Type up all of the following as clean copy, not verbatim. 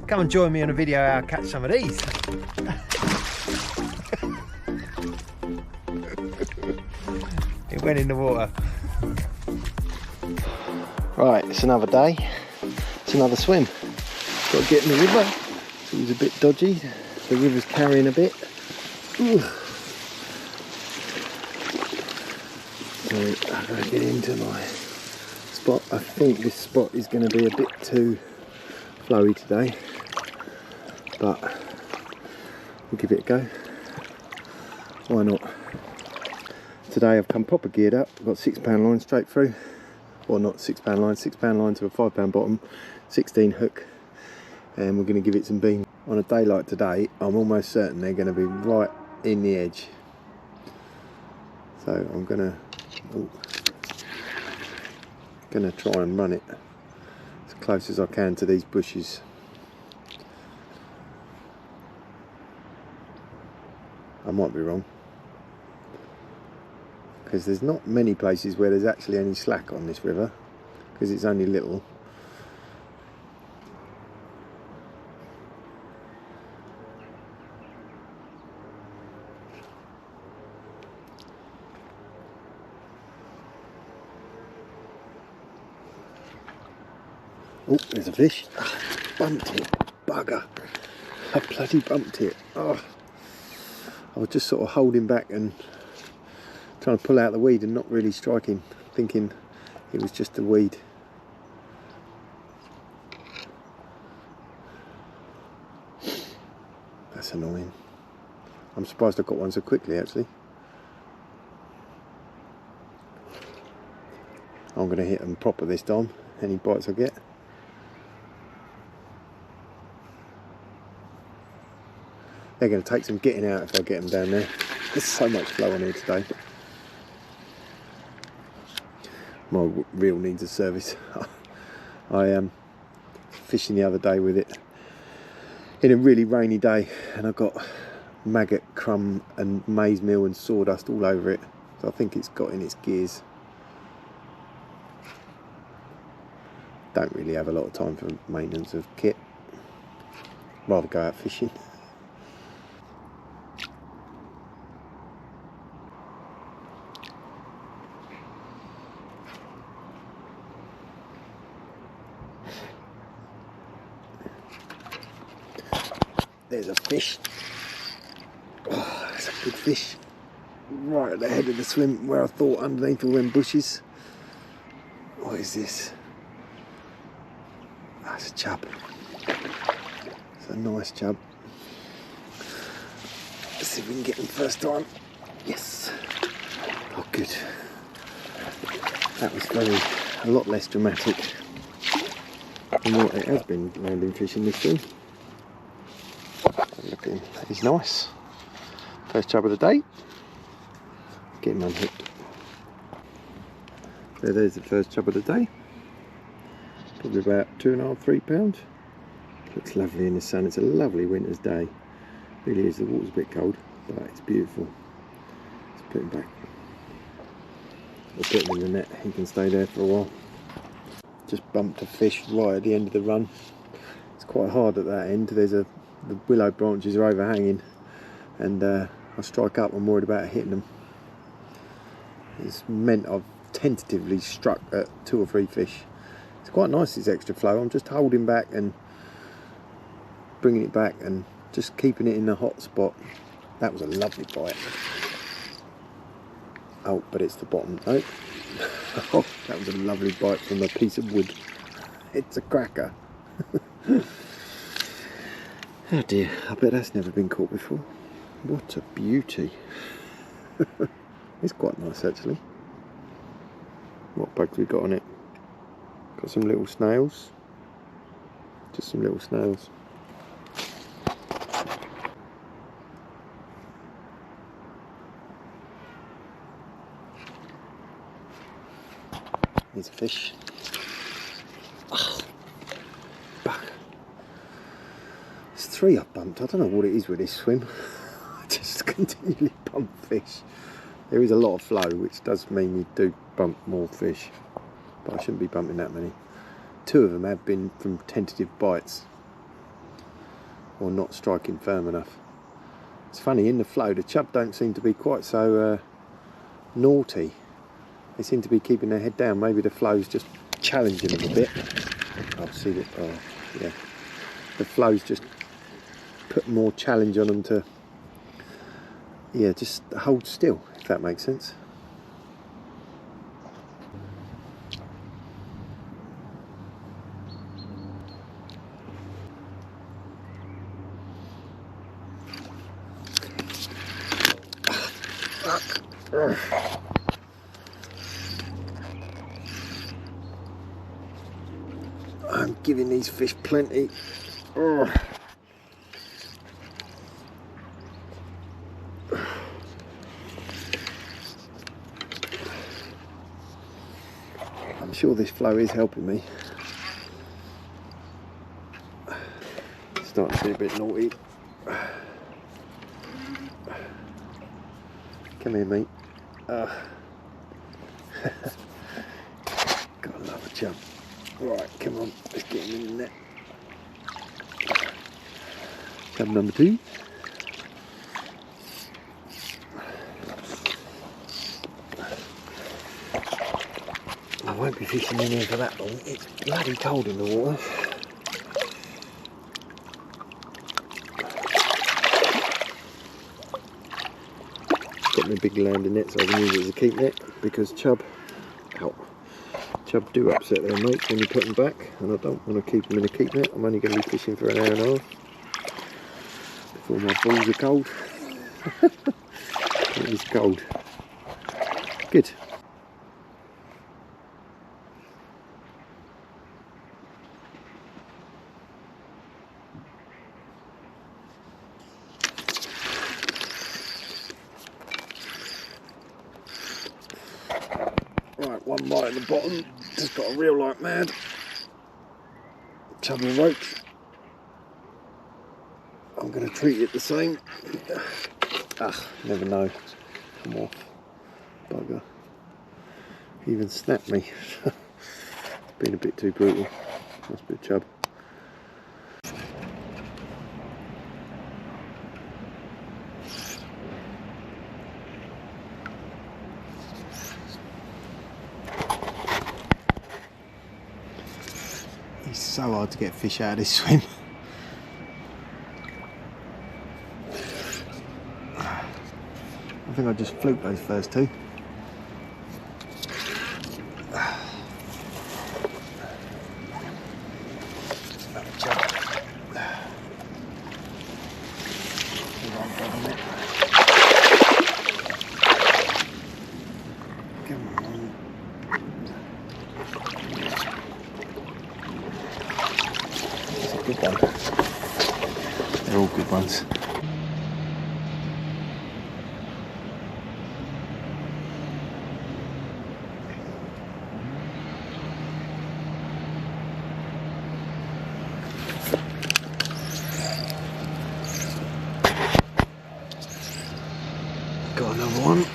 Come and join me on a video how I catch some of these. It went in the water. Right, it's another day. It's another swim. Got to get in the river. It was a bit dodgy. The river's carrying a bit. Ooh. So I've got to get into my spot. I think this spot is going to be a bit too flowy today, but we'll give it a go. Why not? Today I've come proper geared up. I've got £6 line straight through. Or not £6 line, £6 line to a £5 bottom, 16 hook, and we're going to give it some beam. On a day like today, I'm almost certain they're going to be right in the edge. So I'm going to try and run it as close as I can to these bushes. I might be wrong, because there's not many places where there's actually any slack on this river, because it's only little. Oh, there's a fish. Bumped it, bugger. I bloody bumped it. Oh. I was just sort of holding back and trying to pull out the weed and not really striking, thinking it was just a weed. That's annoying. I'm surprised I got one so quickly, actually. I'm going to hit them proper this time, any bites I get. They're going to take some getting out if I get them down there. There's so much flow on here today. My reel needs a service. I fishing the other day with it in a really rainy day, and I got maggot, crumb and maize meal and sawdust all over it. So I think it's got in its gears. Don't really have a lot of time for maintenance of kit. Rather go out fishing. There's a fish. Oh, that's a good fish. Right at the head of the swim, where I thought underneath all them bushes. What is this? That's a chub. It's a nice chub. Let's see if we can get him first time. Yes. Oh, good. That was a lot less dramatic than what it has been landing fish in this swim. Look at him, he's nice. First chub of the day. Get him unhooked. So there's the first chub of the day. Probably about 2.5, 3 pounds. Looks lovely in the sun. It's a lovely winter's day. Really is. The water's a bit cold, but it's beautiful. Let's put him back. We'll put him in the net. He can stay there for a while. Just bumped a fish right at the end of the run. It's quite hard at that end. The willow branches are overhanging, and I strike up. I'm worried about hitting them. It's meant I've tentatively struck at 2 or 3 fish. It's quite nice, this extra flow. I'm just holding back and bringing it back and just keeping it in the hot spot. That was a lovely bite. Oh, but it's the bottom. Oh, oh, that was a lovely bite from a piece of wood. It's a cracker. Oh dear, I bet that's never been caught before. What a beauty. It's quite nice, actually. What bugs we got on it? Got some little snails. Just some little snails. Here's a fish. Oh, bug. There's 3 I've bumped. I don't know what it is with this swim. I just continually bump fish. There is a lot of flow, which does mean you do bump more fish, but I shouldn't be bumping that many. 2 of them have been from tentative bites. or not striking firm enough. It's funny, in the flow the chub don't seem to be quite so naughty. They seem to be keeping their head down. Maybe the flow's just challenging them a bit. I've seen it. Oh yeah, the flow's just put more challenge on them to, yeah, just hold still, if that makes sense. I'm giving these fish plenty. I'm sure this flow is helping me. It's starting to be a bit naughty. Come here, mate. Gotta love a chub. Right, come on, let's get him in the net. Chub number 2. I won't be fishing in here for that long. It's bloody cold in the water. Got my big landing net so I can use it as a keep net, because chub do upset their mates when you put them back, and I don't want to keep them in a keep net. I'm only going to be fishing for an hour and a half before my balls are cold. It is cold. Good. Right, one bite at the bottom, just got a reel like mad. Chub and roach. I'm going to treat it the same. Never know. Come off. Bugger. Even snapped me. Been a bit too brutal. Must be a chub. It's so hard to get fish out of this swim. I think I just fluked those first two. Good one. They're all good ones. Got another one.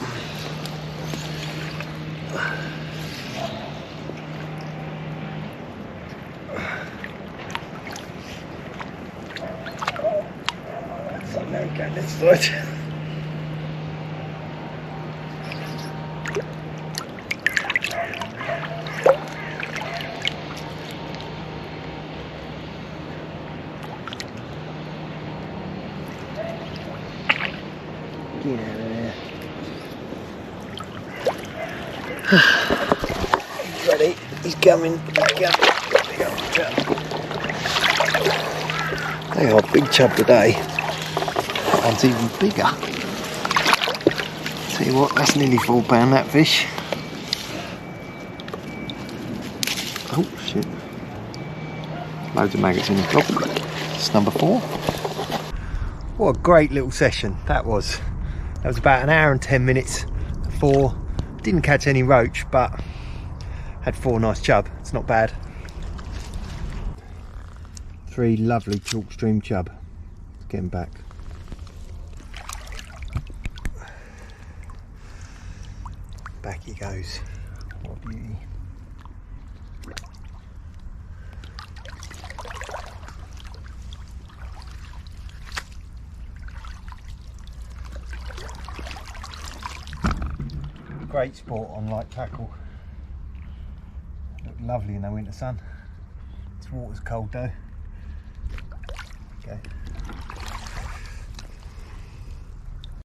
Okay, let's do it. Yeah. He's ready. He's coming. They are big chub today. One's even bigger. Tell you what, that's nearly £4 that fish. Oh shit. Loads of maggots in the top. It's number 4. What a great little session that was. That was about an hour and 10 minutes for, didn't catch any roach, but had 4 nice chub. It's not bad. 3 lovely chalk stream chub. Let's get him back. Back he goes. What a beauty. great sport on light tackle. Look lovely in the winter sun. This water's cold though. Okay.